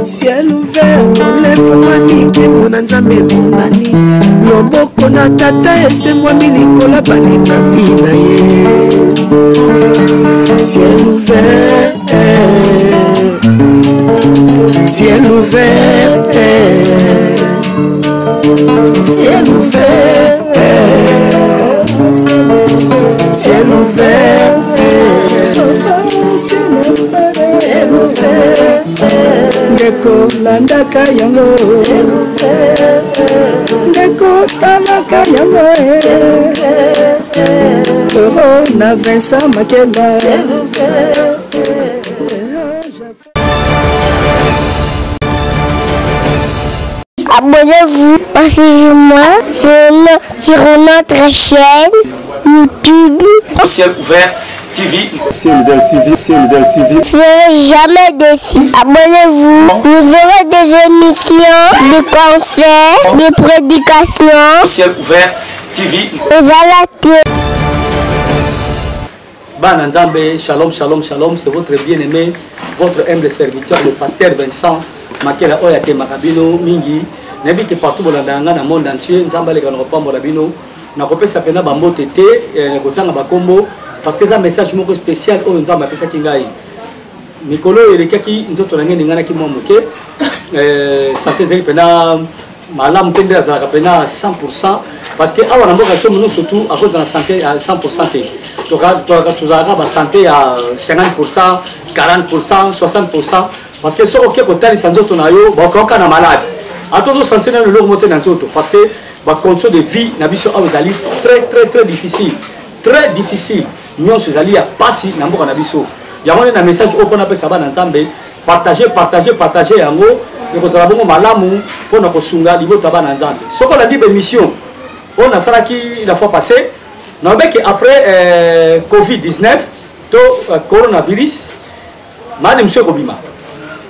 Ciel ouvert, lève-moi que mon anzambe monani. Loboko na tata ese moi milikola balinga bina ye. Ciel ouvert, ciel ouvert, ciel ouvert, ciel ouvert, ciel ouvert. Ndeko landaka yango, ndeko talaka yango, Euro na Vincent Makela. Abonnez-vous, suivez-moi sur notre chaîne YouTube. Ciel ouvert TV. Ciel ouvert TV. Ciel ouvert TV. C'est jamais déçu. Abonnez-vous. Vous aurez des émissions, des concerts, des prédications. Ciel ouvert TV. Et voilà. Bananzambe, shalom, shalom, shalom. C'est votre bien-aimé, votre humble serviteur, le pasteur Vincent Makela Oyate Makabino Mingi. N'habite partout dans le monde entier. Nzamba les gars pas morabino. Na kopé ça pena bambo tété, le kotanga bakombo. Parce que c'est un message spécial où nous avons appelé ça Kingai. Mikolo et les kaki, nous avons dit que nous avons santé pena malam tende à 100%. Parce que avant nous surtout à cause de la santé à 100%. Donc tu as santé à 50%, 40%, 60%. Parce que ce qui est côté de santé on a eu beaucoup de malades. À tous les santé dans le long monté dans tout parce que la condition de vie n'a pas très difficile, très difficile. Nous sommes allés à passer dans le nabiso. Il y a un message au point d'appel Saban Nzambe. Partagez en gros. Et vous avez un malamu pour nous sunga niveau Taban Nzambe. Ce qu'on a dit de mission, on a ça qui la fois passée. Nous avons que après Covid-19, coronavirus, madame Monsieur Kobima.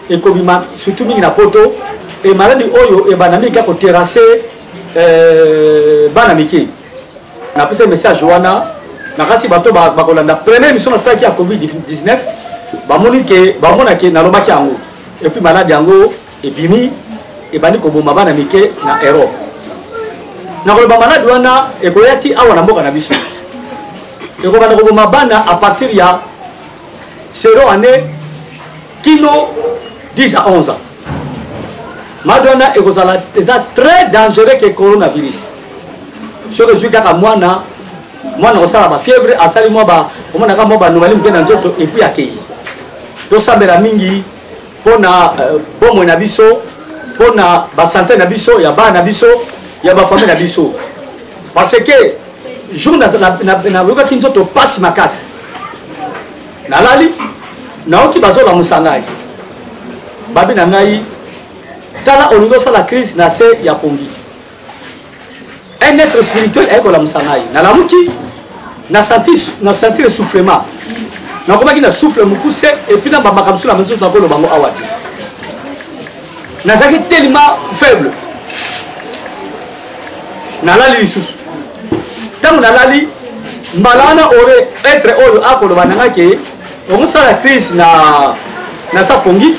Et Kobima surtout na poto et maladie oyo et banami qui a terrassé banamiki. On a appelé ce message Joana. Nakasi bato bakolanda première mission na saki ya Covid-19 bamoni ke na lobaki yango et puis malade yango ebimi e bani ko bomba bana mike na Europe na ko ba malade wana e ko yati awa na mboka na biso e ko bana ko bomba bana à partir ya 0 année kilo 10 à 11 ans madonna e ko sala très dangereux que coronavirus ce que je kaka mwana mwana osala ba fièvre asali mwa ba omona ka mwa ba nomali mukena nzoto et puis akei to sambela mingi pona bomo na biso pona ba santé na biso ya ba na biso ya ba famille na biso parce que jour na yoka kinzoto passe makasi na lali na oki bazola musangai babi na ngai tala olingo sala crise na se ya pongi un être spirituel est comme la musangai na la muki na sentir le soufflement na komaki na souffle mukuse et puis na babaka msula maso na kolo bango awati na zaki tellement faible na lali lisusu tango na lali mbalana ore être oyo akolo bananga ke on sala crise na sa pongi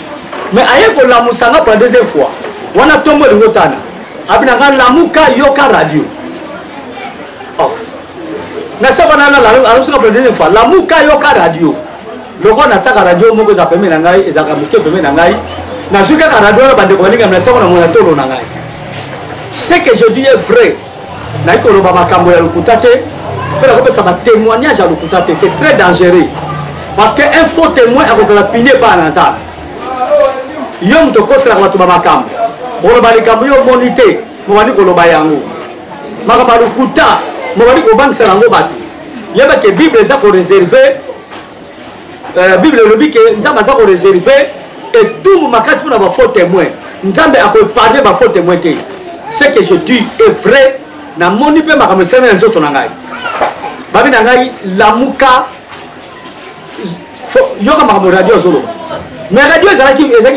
mais aye ko la musanga pour la deuxième fois wana tombo ngotana abina nga lamuka yoka radio oh na sabana la alusuka pour la deuxième fois lamuka yoka radio loko na tsaka radio moko za peme na ngai ezaka muke peme na ngai na zuka ka radio bande ko balinga na tsaka na mona tolo na ngai ce que je dis est vrai na ikolo ba makambo ya lukutate pela ko pesa ba témoignage ya lukutate c'est très dangereux parce que un faux témoin a ko la piner pas na nzala yom to kosela ko ba makambo bolo ba likambo yo monité mo bani ko loba yango makamba lukuta mo bani ko bank sala ngo batu yeba ke bible za ko réserver Bible le dit que Nzamba ça ko réserver et tout makasi pour avoir faux témoin. Nzambe a ko parler ba faux témoin que ce que je dis est vrai na moni pe makambo sema nzoto na ngai. Babi na ngai lamuka yoka makambo radio zolo. Mais radio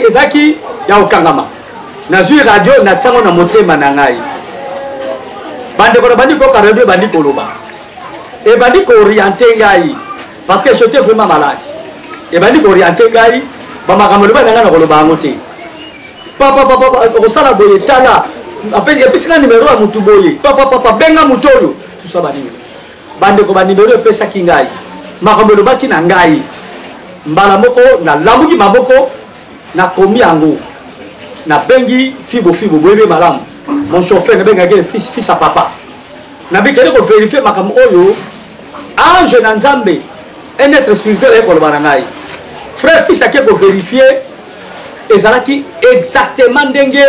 ezaki ya okangama. Na zui radio na tango na motema na ngai. Bande ko bandi ko ka radio bandi ko loba. Et ben dit qu'orienter ngai parce que j'étais vraiment malade. Et ben dit qu'orienter ngai ba makamolo ba nanga na koloba ngote. Papa osala boye tala après et puis c'est le numéro à mutu boye. Papa benga mutoyo tout ça ba nini. Bande ko ba numéro pesa kingai. Makamolo ba kina ngai. Mbala moko na lamuki maboko na komi yango. Na bengi fibo boyebe malamu. Mon chauffeur na benga ke fils à papa. Na bi kele ko vérifier makamo oyo ange na nzambe un être spirituel et koloba ngai. Frère fils ake ko vérifier ezalaki exactement ndenge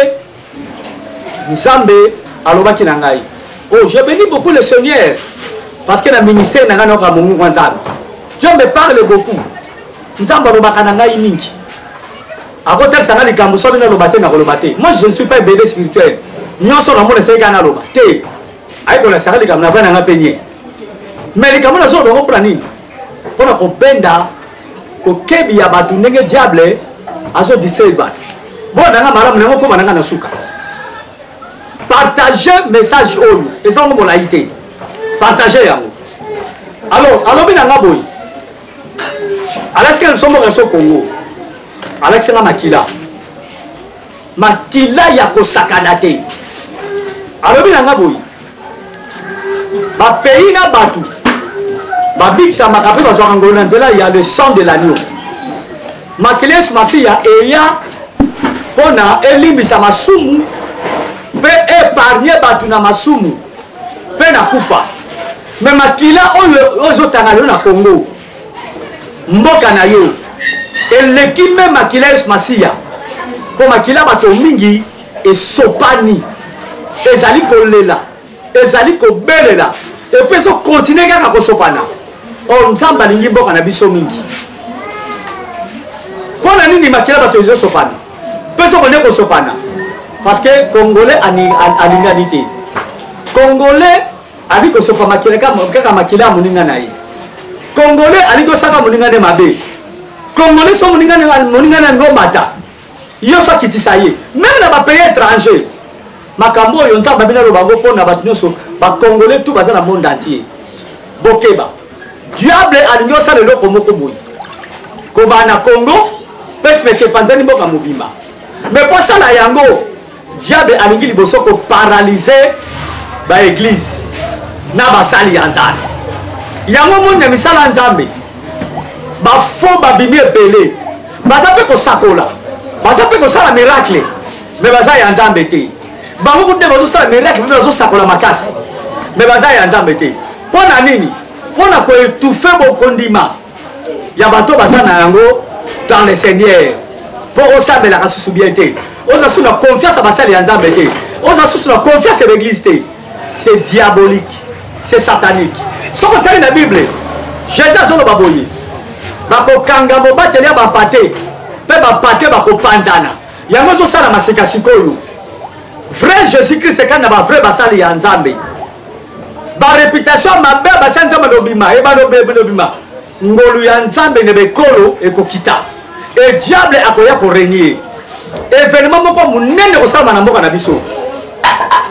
nzambe alobaki na ngai. Oh, je bénis beaucoup le Seigneur parce que le ministère na ngana ka mungu nzambe. Dieu me parle beaucoup. Nzambe alobaka na ngai mingi. À côté ça na likambo so bina lobate na kolobate. Moi je ne suis pas un bébé spirituel. Nyonso na mo le seka na lobate. Aiko la saka likambo na vana nga penye. Mais likambo na so dongo prani. Pona ko benda ko kebi ya batu ndenge diable azo disait bat. Bon na nga malamu na ko mananga na suka. Partager message oyo. Et ça on mo laïté. Partager yango. Alors bina nga boy. Alors que nous sommes au Congo. Avec ça makila ya kosakanate alobi nanga boy ba pays na batu ba bixa makape ba zwa ngona nzela ya le sang de l'agneau makile smasi ya eya pona elimbisa masumu pe épargner batu na masumu pe na kufa mais makila oyo tanga na Congo mboka na yo l'équipe même Makilaïs Massia pour Makila bato mingi et sopani ezali kolela ezali kobelela et puis so continuer kaka ko sopana on nzamba lingi mboka na biso mingi pour la nini Makila bato zo sopana pe so kone ko sopana parce que congolais alinganité congolais ali ko sopa Makila kaka Makila muninga nayi congolais ali ko saka muninga de mabe Congolais sont moningana ngomata yo fa kitisaye même na ba pays étranger makambo yo nzamba bina lo bango pona batunyoso ba congolais tout baza na monde entier bokeba diable alinyo sa le loko moko boyi ko bana Congo pes meke panzani mboka mobima mais pour ça la yango diable alingi liboso ko paralyser ba église na basali ya nzambe yango monde misala nzambe ba fo ba bimi ebele baza pe ko sakola baza pe ko sala miracle mais baza ya nzambe te bango kunde bazo sala miracle bazo sakola makasi mais baza ya nzambe te pona nini pona ko étouffer bo kondima ya bato baza na yango dans le Seigneur pour osambela ka susu bien te oza suna confiance à basali ya nzambe te oza suna confiance à l'église te c'est diabolique c'est satanique soko tali na Bible Jésus azolo baboye bako kanga mobateli ya bapate pe bapate bako panzana yango zo sala maseka sikoyo vrai Jésus Christ kana ba vrai basali ya nzambe ba réputation mabe basali nzambe dobima e ba dobima ngolu ya nzambe ne bekolo ekokita et diable akoya ko régner événement moko munene ko sala na mboka na biso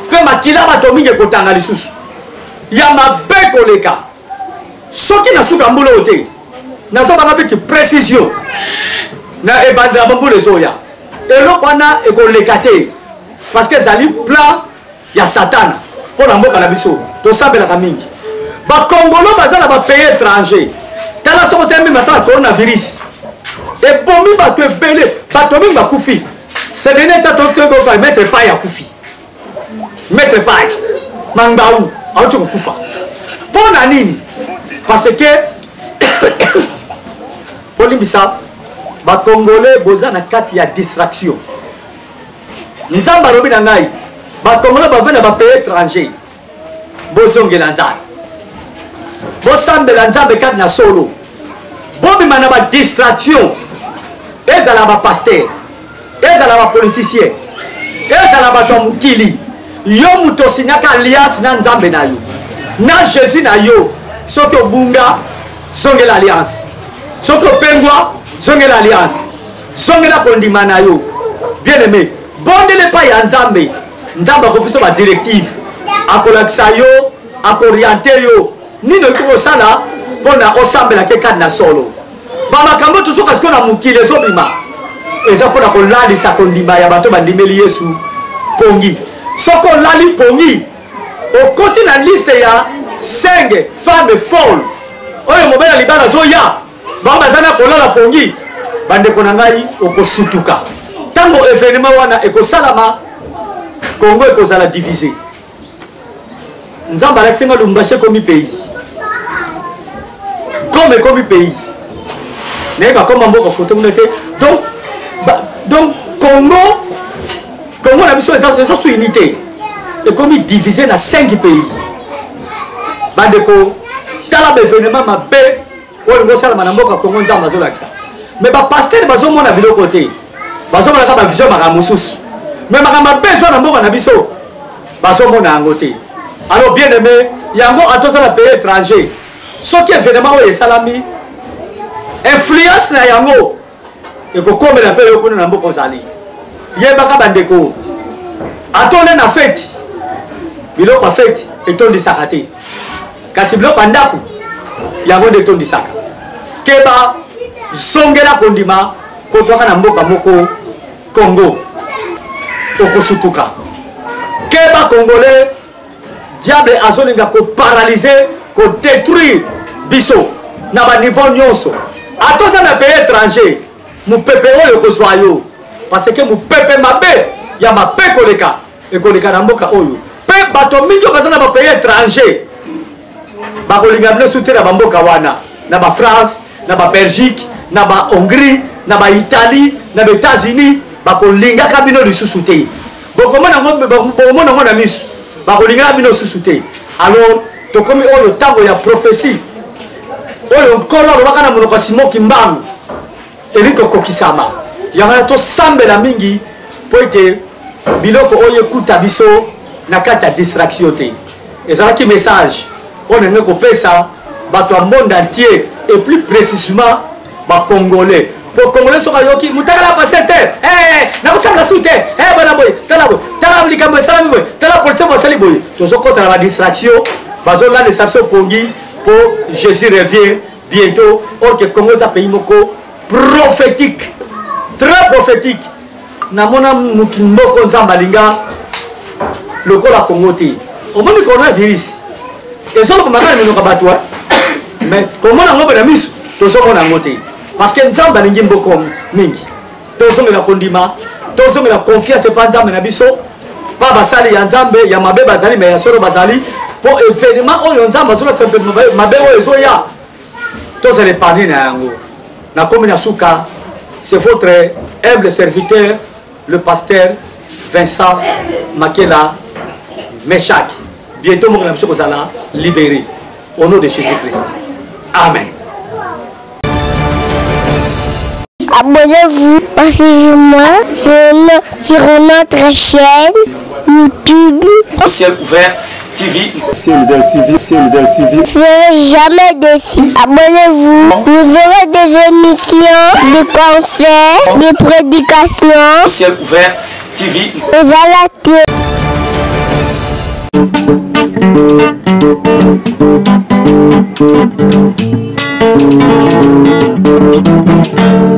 pe makila batominge kotanga lisusu ya mabe koleka soki na suka mbulo ote na so bana avec précision na ebandra bambule zoya eloko wana ekolekate parce que zali plan ya satana pour la mboka na biso to sabela ka mingi ba congolo bazala ba pays étranger tala so kotembi mata coronavirus et bombi ba to ebele ba to mingi ba kufi c'est donné ta to ko mettre pas ya kufi mettre pas mangaou auto kufa pour na nini parce que Polimbisa, ba Congolais boza na kati ya distraction. Nzamba robi na ngai, ba Congolais ba vena ba pays étranger. Bozongela nzambe. Bosambela nzambe kati na solo. Bobi mana ba distraction. Ezala ba pasteur, ezala ba politicien, ezala ba tomukili. Yo mutosinyaka alliance na nzambe na yo. Na Jésus na yo, soki obunga, songela alliance. Soko pengwa, songela alliance. Songela kondima na yo. Bien aimé, bondele pa ya nzambe. Nzambe ko biso ba directive. Akolakisa yo, akorienter yo. nino iko sala pona osambela ke kad na solo ba makambo to soka skona mukile so bima eza pona ko lali sa kondima ya bato bandimeli Yesu pongi soko lali pongi au côté la liste ya 5 femmes folles oyo mobela libana zoya bamba zana ko lala pongi bande kona ngai okosutuka tango événement wana ekosalama Congo ekozala divisé nzamba laksenga lumbashe komi pays comme komi pays n'est pas comme mboka côté monete donc Congo na biso eza sous unité et comme divisé na 5 pays bandeko tala événement mabe oyo ngosala na mboka Congo nzamba zolakisa mais ba pasteur bazomona biloko te bazomona ka ba vision makamususu mais makamba besoin na mboka na biso bazomona yango te. Alors bien aimé yango atosala pays étranger soki événement oyo esalami influence na yango ekokomela mpe yokuna na mboka ozali yebaka bandeko atone na feti biloko ya feti etondisaka te kasi biloko ya ndako yango nde etondisaka keba zongela kondima kotwaka na mboka moko Congo okosutuka keba congolais diable azolinga ko paralyser ko détruire biso na ba niveau nyonso atoza na pays étranger mupepe oyo kozwa yo parce que mupepe mabe ya mabe koleka na mboka oyo pe bato mingi baza na ba pays étranger bakolinga bino soutenir na bamboka wana na ba France na ba Belgique na ba Hongrie na ba Italie na ba États-Unis bakolinga ka bino lisusu te bokomona ngo na misu bakolinga bino lisusu te. Alors tokomi oyo tango ya prophétie oyo nkolo lobaka na monoko Simon Kimbangu eliko kokisama yanga to sambela mingi po ete biloko oyo kuta biso na kati ya distraction te ezalaki message on est ko pesa bato a monde entier et plus précisément ba congolais pour congolais soka yoki mutakala pasteur na kusala sute bana boy tala likambo salami boy tala police bo sali boy to sokota la distraction bazo la les sapso pongi pour Jésus revient bientôt. Or que Congo est un pays prophétique, très prophétique. Namona mukimoko nzamba linga lokola Congo te. Au moins le coronavirus. Et ça comme makana mino kabatwa. Mais comment na ngobe na misu to soko na ngote. Parce que nzamba lingi mboko mingi. To soko na kondima, to soko na confiance pa nzamba na biso. Pa basali ya nzambe ya mabe bazali mais ya soro bazali pour événement oyo nzamba sola tsempe mabe oyo zoya. Tous les parrains na commune Souka, c'est votre humble serviteur, le pasteur Vincent Makela Meshak. Bientôt, nous allons libérer au nom de Jésus-Christ. Amen. Abonnez-vous, suivez-moi sur notre chaîne YouTube. Ciel ouvert TV. C'est Leader TV. C'est Leader TV. C'est jamais déçu. Abonnez-vous. Vous aurez des émissions, des concerts, des prédications. Ciel ouvert TV. Et voilà.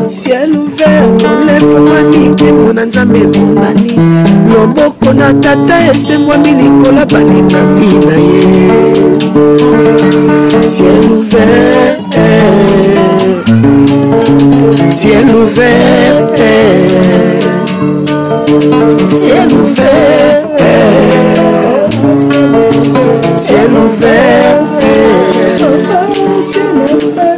Ciel ouvert, lève-moi que mon nzambe monani loboko na tata esemwami likola baninga bina ye. Ciel ouvert, ciel ouvert, ciel ouvert, ciel ouvert, ciel ouvert.